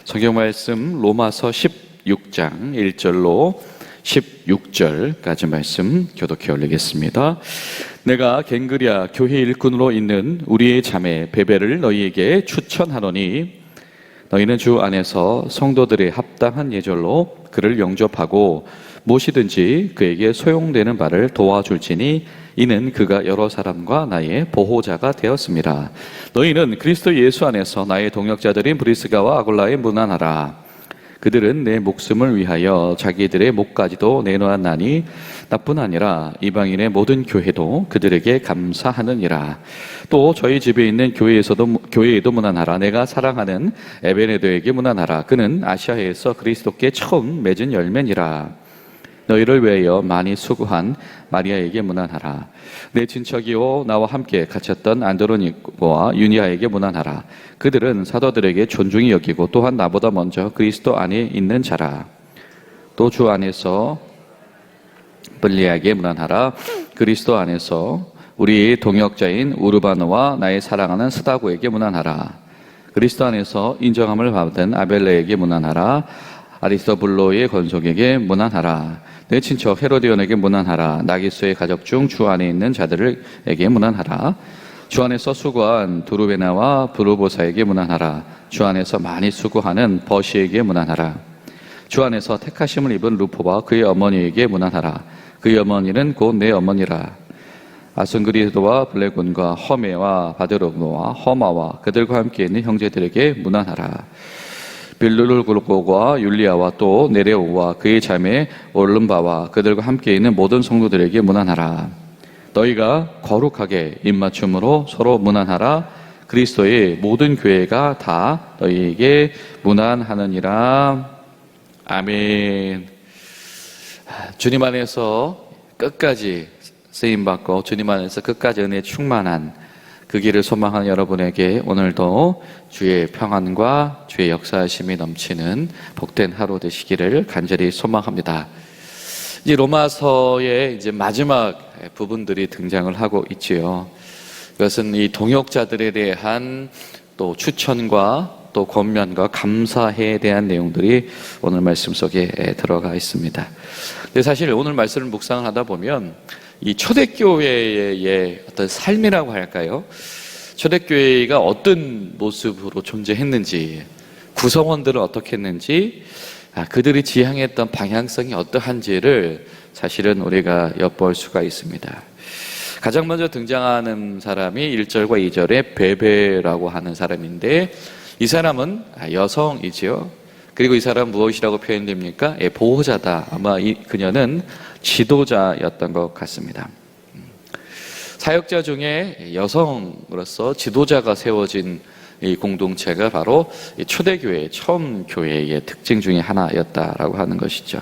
성경 말씀 로마서 16장 1절로 16절까지 말씀 교독해 올리겠습니다. 내가 갱그랴 교회 일꾼으로 있는 우리의 자매 베베를 너희에게 추천하노니 너희는 주 안에서 성도들의 합당한 예절로 그를 영접하고 무엇이든지 그에게 소용되는 바를 도와줄지니 이는 그가 여러 사람과 나의 보호자가 되었습니다. 너희는 그리스도 예수 안에서 나의 동역자들인 브리스가와 아굴라에 문안하라. 그들은 내 목숨을 위하여 자기들의 목까지도 내놓았나니 나뿐 아니라 이방인의 모든 교회도 그들에게 감사하느니라. 또 저희 집에 있는 교회에도 문안하라. 내가 사랑하는 에베네도에게 문안하라. 그는 아시아에서 그리스도께 처음 맺은 열매니라. 너희를 위하여 많이 수고한 마리아에게 문안하라. 내 친척이요 나와 함께 갇혔던 안드로니고와 유니아에게 문안하라. 그들은 사도들에게 존중이 여기고 또한 나보다 먼저 그리스도 안에 있는 자라. 또 주 안에서 블리에게 문안하라. 그리스도 안에서 우리의 동역자인 우르바노와 나의 사랑하는 스다고에게 문안하라. 그리스도 안에서 인정함을 받은 아벨레에게 문안하라. 아리스토블로의 건속에게 문안하라. 내 친척 헤로디온에게 문안하라. 나기소의 가족 중 주 안에 있는 자들에게 문안하라. 주 안에서 수고한 두루베나와 브루보사에게 문안하라. 주 안에서 많이 수고하는 버시에게 문안하라. 주 안에서 택하심을 입은 루포와 그의 어머니에게 문안하라. 그의 어머니는 곧 내 어머니라. 아순그리도와 블레곤과 허메와 바데로노와 허마와 그들과 함께 있는 형제들에게 문안하라. 빌루르고과 율리아와 또 네레오와 그의 자매 올름바와 그들과 함께 있는 모든 성도들에게 문안하라. 너희가 거룩하게 입맞춤으로 서로 문안하라. 그리스도의 모든 교회가 다 너희에게 문안하느니라. 아멘. 주님 안에서 끝까지 쓰임받고 주님 안에서 끝까지 은혜 충만한 그 길을 소망하는 여러분에게 오늘도 주의 평안과 주의 역사하심이 넘치는 복된 하루 되시기를 간절히 소망합니다. 이제 로마서의 이제 마지막 부분들이 등장을 하고 있지요. 이것은 이 동역자들에 대한 또 추천과 또 권면과 감사에 대한 내용들이 오늘 말씀 속에 들어가 있습니다. 근데 사실 오늘 말씀을 묵상을 하다 보면 이 초대교회의 어떤 삶이라고 할까요? 초대교회가 어떤 모습으로 존재했는지, 구성원들은 어떻게 했는지, 그들이 지향했던 방향성이 어떠한지를 사실은 우리가 엿볼 수가 있습니다. 가장 먼저 등장하는 사람이 1절과 2절에 베베라고 하는 사람인데, 이 사람은 여성이지요. 그리고 이 사람은 무엇이라고 표현됩니까? 보호자다. 아마 그녀는 지도자였던 것 같습니다. 사역자 중에 여성으로서 지도자가 세워진 이 공동체가 바로 초대교회, 처음 교회의 특징 중에 하나였다라고 하는 것이죠.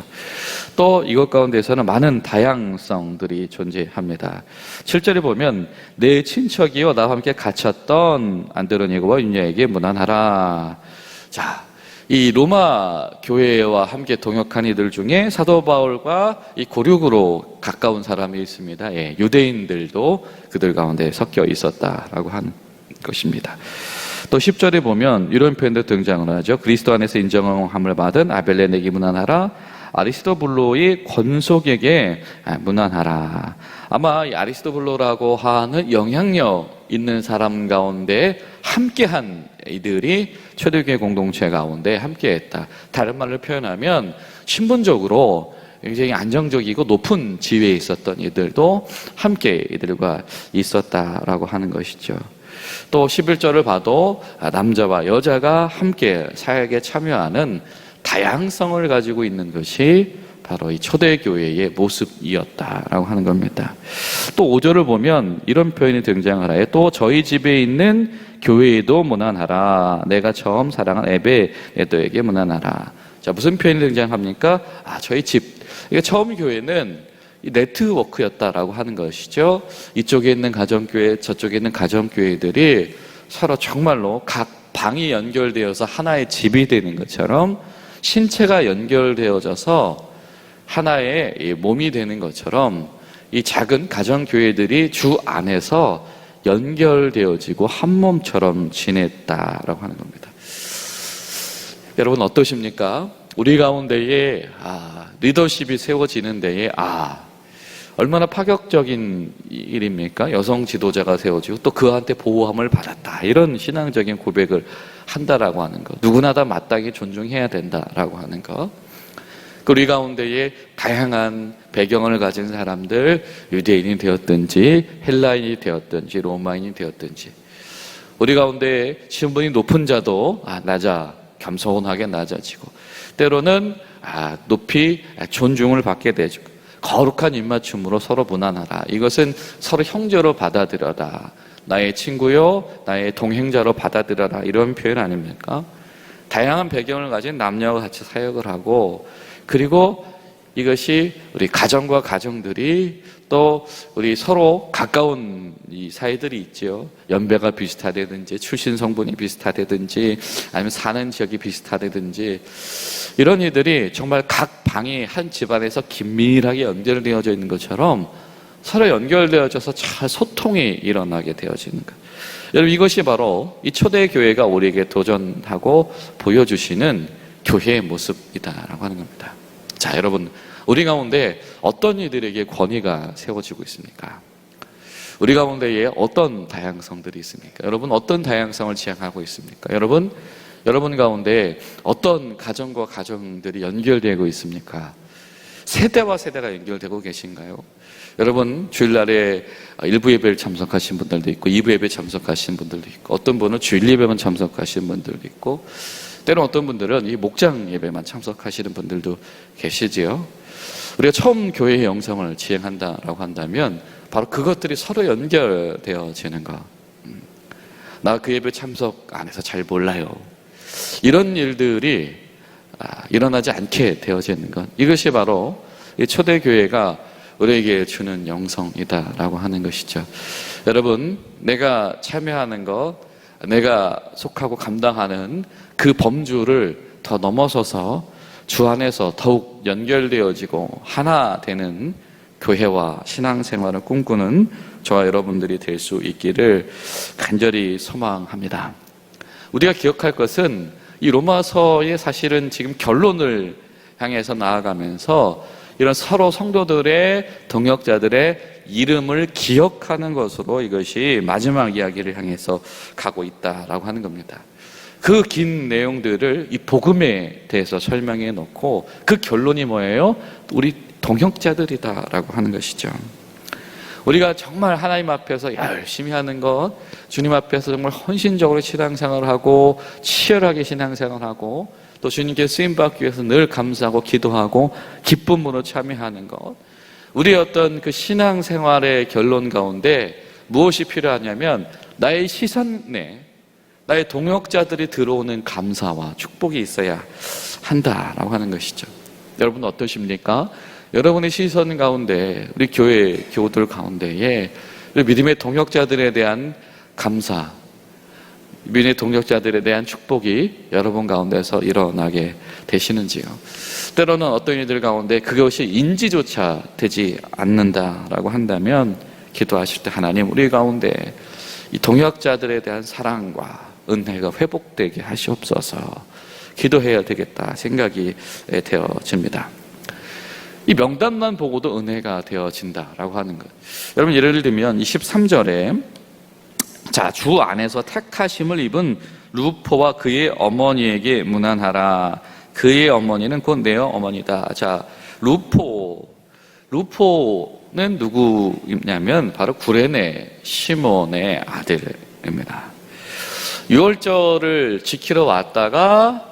또 이것 가운데서는 많은 다양성들이 존재합니다. 7절에 보면 내 친척이요 나와 함께 갇혔던 안드로니고와 유니아에게 문안하라. 자, 이 로마 교회와 함께 동역한 이들 중에 사도 바울과 이 고륙으로 가까운 사람이 있습니다. 유대인들도 그들 가운데 섞여 있었다라고 하는 것입니다. 또 10절에 보면 이런 표현도 등장을 하죠. 그리스도 안에서 인정함을 받은 아벨레에게 문안하라. 아리스토블로의 권속에게 문안하라. 아마 이 아리스토블로라고 하는 영향력 있는 사람 가운데 함께한 이들이 초대교회 공동체 가운데 함께했다. 다른 말로 표현하면 신분적으로 굉장히 안정적이고 높은 지위에 있었던 이들도 함께 이들과 있었다라고 하는 것이죠. 또 11절을 봐도 남자와 여자가 함께 사역에 참여하는 다양성을 가지고 있는 것이 바로 이 초대교회의 모습이었다라고 하는 겁니다. 또 5절을 보면 이런 표현이 등장을 해요. 또 저희 집에 있는 교회에도 문안하라. 내가 처음 사랑한 에베네도에게 문안하라. 자, 무슨 표현이 등장합니까? 저희 집. 그러니까 처음 교회는 이 네트워크였다라고 하는 것이죠. 이쪽에 있는 가정교회, 저쪽에 있는 가정교회들이 서로 정말로 각 방이 연결되어서 하나의 집이 되는 것처럼 신체가 연결되어져서 하나의 몸이 되는 것처럼 이 작은 가정교회들이 주 안에서 연결되어지고 한 몸처럼 지냈다라고 하는 겁니다. 여러분 어떠십니까? 우리 가운데에 리더십이 세워지는 데에 얼마나 파격적인 일입니까? 여성 지도자가 세워지고 또 그한테 보호함을 받았다. 이런 신앙적인 고백을 한다라고 하는 것. 누구나 다 마땅히 존중해야 된다라고 하는 것. 우리 가운데에 다양한 배경을 가진 사람들, 유대인이 되었든지 헬라인이 되었든지 로마인이 되었든지 우리 가운데 신분이 높은 자도 겸손하게 낮아지고 때로는 높이 존중을 받게 되죠. 거룩한 입맞춤으로 서로 무난하라. 이것은 서로 형제로 받아들여라. 나의 친구요, 나의 동행자로 받아들여라. 이런 표현 아닙니까? 다양한 배경을 가진 남녀가 같이 사역을 하고 그리고 이것이 우리 가정과 가정들이 또 우리 서로 가까운 이 사이들이 있죠. 연배가 비슷하다든지 출신 성분이 비슷하다든지 아니면 사는 지역이 비슷하다든지 이런 이들이 정말 각 방이 한 집안에서 긴밀하게 연결되어져 있는 것처럼 서로 연결되어져서 잘 소통이 일어나게 되어지는 것. 여러분 이것이 바로 이 초대교회가 우리에게 도전하고 보여주시는 교회의 모습이다라고 하는 겁니다. 자, 여러분 우리 가운데 어떤 이들에게 권위가 세워지고 있습니까? 우리 가운데에 어떤 다양성들이 있습니까? 여러분 어떤 다양성을 지향하고 있습니까? 여러분 가운데 어떤 가정과 가정들이 연결되고 있습니까? 세대와 세대가 연결되고 계신가요? 여러분 주일날에 1부 예배를 참석하신 분들도 있고 2부 예배 참석하신 분들도 있고 어떤 분은 주일 예배만 참석하신 분들도 있고 때로 어떤 분들은 이 목장 예배만 참석하시는 분들도 계시지요. 우리가 처음 교회의 영성을 지향한다라고 한다면 바로 그것들이 서로 연결되어지는 것. 나 그 예배 참석 안 해서 잘 몰라요. 이런 일들이 일어나지 않게 되어지는 것. 이것이 바로 이 초대교회가 우리에게 주는 영성이다라고 하는 것이죠. 여러분, 내가 참여하는 것, 내가 속하고 감당하는 그 범주를 더 넘어서서 주 안에서 더욱 연결되어지고 하나 되는 교회와 신앙생활을 꿈꾸는 저와 여러분들이 될 수 있기를 간절히 소망합니다. 우리가 기억할 것은 이 로마서의 사실은 지금 결론을 향해서 나아가면서 이런 서로 성도들의 동역자들의 이름을 기억하는 것으로 이것이 마지막 이야기를 향해서 가고 있다라고 하는 겁니다. 그 긴 내용들을 이 복음에 대해서 설명해 놓고 그 결론이 뭐예요? 우리 동역자들이다라고 하는 것이죠. 우리가 정말 하나님 앞에서 열심히 하는 것, 주님 앞에서 정말 헌신적으로 신앙생활을 하고 치열하게 신앙생활을 하고 또 주님께 쓰임받기 위해서 늘 감사하고 기도하고 기쁨으로 참여하는 것, 우리의 어떤 그 신앙생활의 결론 가운데 무엇이 필요하냐면 나의 시선에 나의 동역자들이 들어오는 감사와 축복이 있어야 한다라고 하는 것이죠. 여러분 어떠십니까? 여러분의 시선 가운데 우리 교회 교우들 가운데에 믿음의 동역자들에 대한 감사, 믿음의 동역자들에 대한 축복이 여러분 가운데서 일어나게 되시는지요? 때로는 어떤 이들 가운데 그것이 인지조차 되지 않는다라고 한다면 기도하실 때 하나님 우리 가운데 이 동역자들에 대한 사랑과 은혜가 회복되게 하시옵소서 기도해야 되겠다 생각이 되어집니다. 이 명단만 보고도 은혜가 되어진다라고 하는 것. 여러분 예를 들면 23절에 자, 주 안에서 택하심을 입은 루포와 그의 어머니에게 문안하라. 그의 어머니는 곧 내 어머니다. 자, 루포는 누구냐면 바로 구레네 시몬의 아들입니다. 유월절을 지키러 왔다가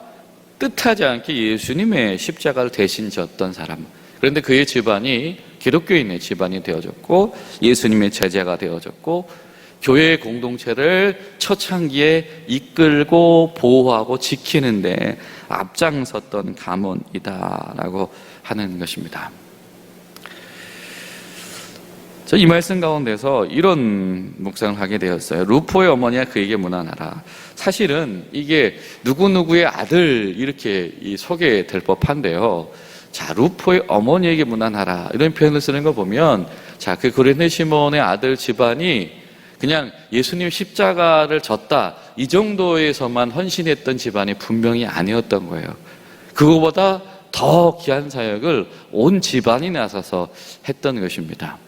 뜻하지 않게 예수님의 십자가를 대신 졌던 사람. 그런데 그의 집안이 기독교인의 집안이 되어졌고 예수님의 제자가 되어졌고 교회의 공동체를 초창기에 이끌고 보호하고 지키는데 앞장섰던 가문이다라고 하는 것입니다. 저 이 말씀 가운데서 이런 묵상을 하게 되었어요. 루포의 어머니가 그에게 문안하라. 사실은 이게 누구누구의 아들 이렇게 소개될 법한데요. 자, 루포의 어머니에게 문안하라 이런 표현을 쓰는 거 보면, 자, 그 고레네 시몬의 아들 집안이 그냥 예수님 십자가를 졌다 이 정도에서만 헌신했던 집안이 분명히 아니었던 거예요. 그거보다 더 귀한 사역을 온 집안이 나서서 했던 것입니다.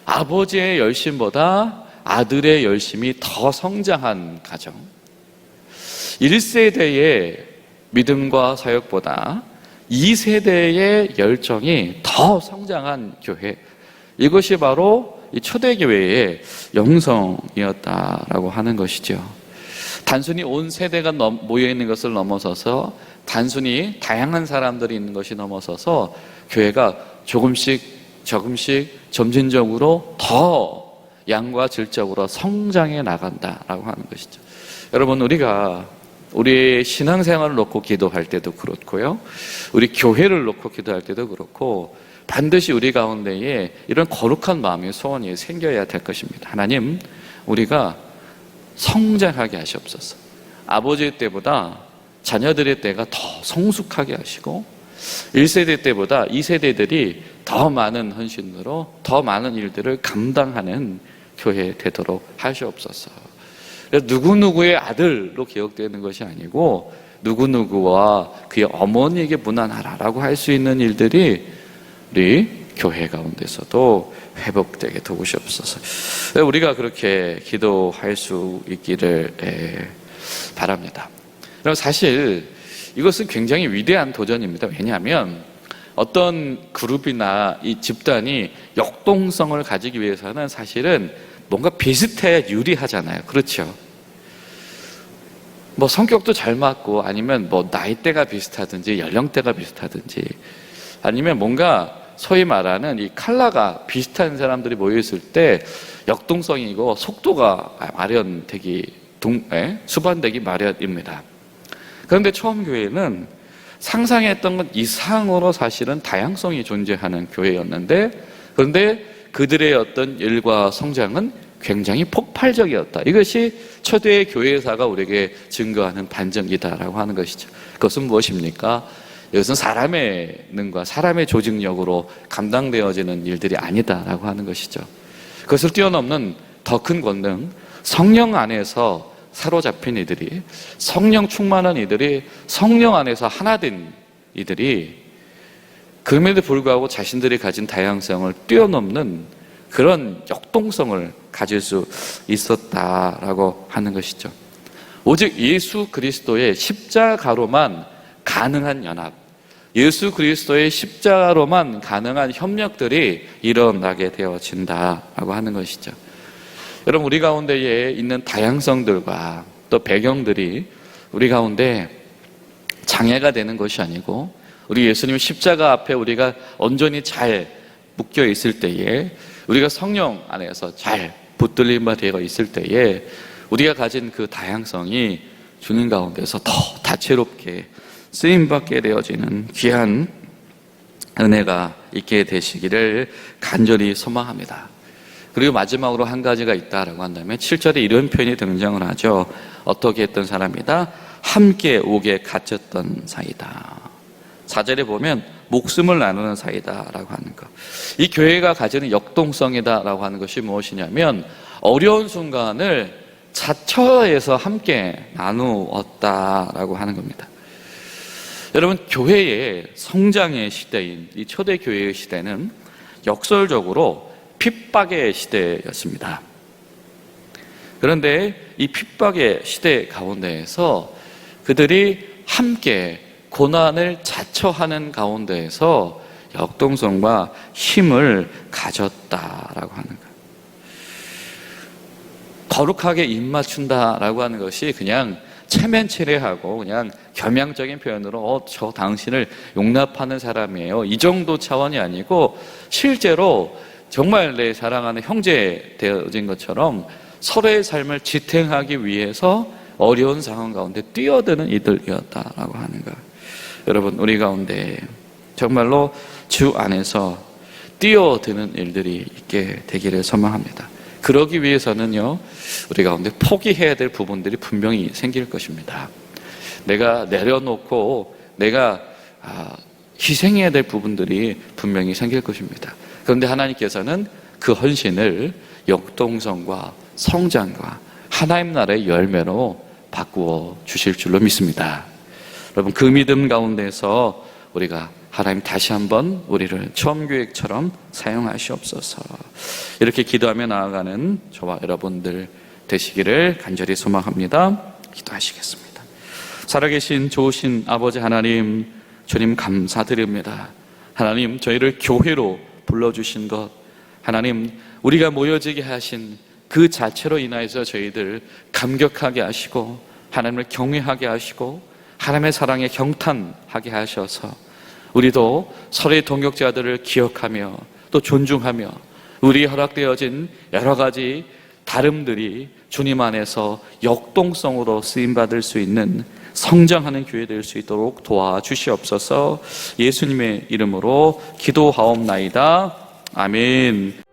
아버지의 열심보다 아들의 열심이 더 성장한 가정, 1세대의 믿음과 사역보다 2세대의 열정이 더 성장한 교회, 이것이 바로 이 초대교회의 영성이었다라고 하는 것이죠. 단순히 온 세대가 모여있는 것을 넘어서서, 단순히 다양한 사람들이 있는 것이 넘어서서 교회가 조금씩 점진적으로 더 양과 질적으로 성장해 나간다라고 하는 것이죠. 여러분, 우리가 우리의 신앙생활을 놓고 기도할 때도 그렇고요, 우리 교회를 놓고 기도할 때도 그렇고, 반드시 우리 가운데에 이런 거룩한 마음의 소원이 생겨야 될 것입니다. 하나님, 우리가 성장하게 하시옵소서. 아버지 때보다 자녀들의 때가 더 성숙하게 하시고, 1세대 때보다 2세대들이 더 많은 헌신으로 더 많은 일들을 감당하는 교회 되도록 하시옵소서. 그래서 누구누구의 아들로 기억되는 것이 아니고, 누구누구와 그의 어머니에게 문안하라라고 할 수 있는 일들이 우리 교회 가운데서도 회복되게 도우시옵소서. 우리가 그렇게 기도할 수 있기를 바랍니다. 그럼 사실 이것은 굉장히 위대한 도전입니다. 왜냐하면 어떤 그룹이나 이 집단이 역동성을 가지기 위해서는 사실은 뭔가 비슷해야 유리하잖아요. 그렇죠? 뭐 성격도 잘 맞고, 아니면 뭐 나이대가 비슷하든지 연령대가 비슷하든지, 아니면 뭔가 소위 말하는 이 컬러가 비슷한 사람들이 모여있을 때 역동성이고 속도가 수반되기 마련입니다. 그런데 처음 교회는 상상했던 것 이상으로 사실은 다양성이 존재하는 교회였는데, 그런데 그들의 어떤 일과 성장은 굉장히 폭발적이었다. 이것이 초대 교회사가 우리에게 증거하는 반증이다라고 하는 것이죠. 그것은 무엇입니까? 이것은 사람의 능과 사람의 조직력으로 감당되어지는 일들이 아니다라고 하는 것이죠. 그것을 뛰어넘는 더 큰 권능, 성령 안에서 사로잡힌 이들이, 성령 충만한 이들이, 성령 안에서 하나 된 이들이 그럼에도 불구하고 자신들이 가진 다양성을 뛰어넘는 그런 역동성을 가질 수 있었다라고 하는 것이죠. 오직 예수 그리스도의 십자가로만 가능한 연합, 예수 그리스도의 십자가로만 가능한 협력들이 일어나게 되어진다라고 하는 것이죠. 여러분, 우리 가운데에 있는 다양성들과 또 배경들이 우리 가운데 장애가 되는 것이 아니고, 우리 예수님 십자가 앞에 우리가 온전히 잘 묶여 있을 때에, 우리가 성령 안에서 잘 붙들림 바 되어 있을 때에 우리가 가진 그 다양성이 주님 가운데서 더 다채롭게 쓰임받게 되어지는 귀한 은혜가 있게 되시기를 간절히 소망합니다. 그리고 마지막으로 한 가지가 있다라고 한다면 7절에 이런 표현이 등장을 하죠. 어떻게 했던 사람이다? 함께 옥에 갇혔던 사이다. 4절에 보면 목숨을 나누는 사이다라고 하는 것. 이 교회가 가지는 역동성이다라고 하는 것이 무엇이냐면, 어려운 순간을 자처해서 함께 나누었다라고 하는 겁니다. 여러분, 교회의 성장의 시대인 이 초대교회의 시대는 역설적으로 핍박의 시대였습니다. 그런데 이 핍박의 시대 가운데에서 그들이 함께 고난을 자처하는 가운데에서 역동성과 힘을 가졌다라고 하는 거예요. 거룩하게 입맞춘다라고 하는 것이 그냥 체면치레하고 그냥 겸양적인 표현으로 저 당신을 용납하는 사람이에요, 이 정도 차원이 아니고, 실제로 정말 내 사랑하는 형제 되어진 것처럼 서로의 삶을 지탱하기 위해서 어려운 상황 가운데 뛰어드는 이들이었다라고 하는 것. 여러분, 우리 가운데 정말로 주 안에서 뛰어드는 일들이 있게 되기를 소망합니다. 그러기 위해서는요, 우리 가운데 포기해야 될 부분들이 분명히 생길 것입니다. 내가 내려놓고 내가 희생해야 될 부분들이 분명히 생길 것입니다. 그런데 하나님께서는 그 헌신을 역동성과 성장과 하나님 나라의 열매로 바꾸어 주실 줄로 믿습니다. 여러분, 그 믿음 가운데서 우리가 하나님 다시 한번 우리를 처음 계획처럼 사용하시옵소서. 이렇게 기도하며 나아가는 저와 여러분들 되시기를 간절히 소망합니다. 기도하시겠습니다. 살아계신 좋으신 아버지 하나님, 주님 감사드립니다. 하나님, 저희를 교회로 불러주신 것, 하나님, 우리가 모여지게 하신 그 자체로 인하여서 저희들 감격하게 하시고 하나님을 경외하게 하시고 하나님의 사랑에 경탄하게 하셔서 우리도 서로의 동역자들을 기억하며 또 존중하며 우리 허락되어진 여러 가지 다름들이 주님 안에서 역동성으로 쓰임받을 수 있는 성장하는 교회 될 수 있도록 도와주시옵소서. 예수님의 이름으로 기도하옵나이다. 아멘.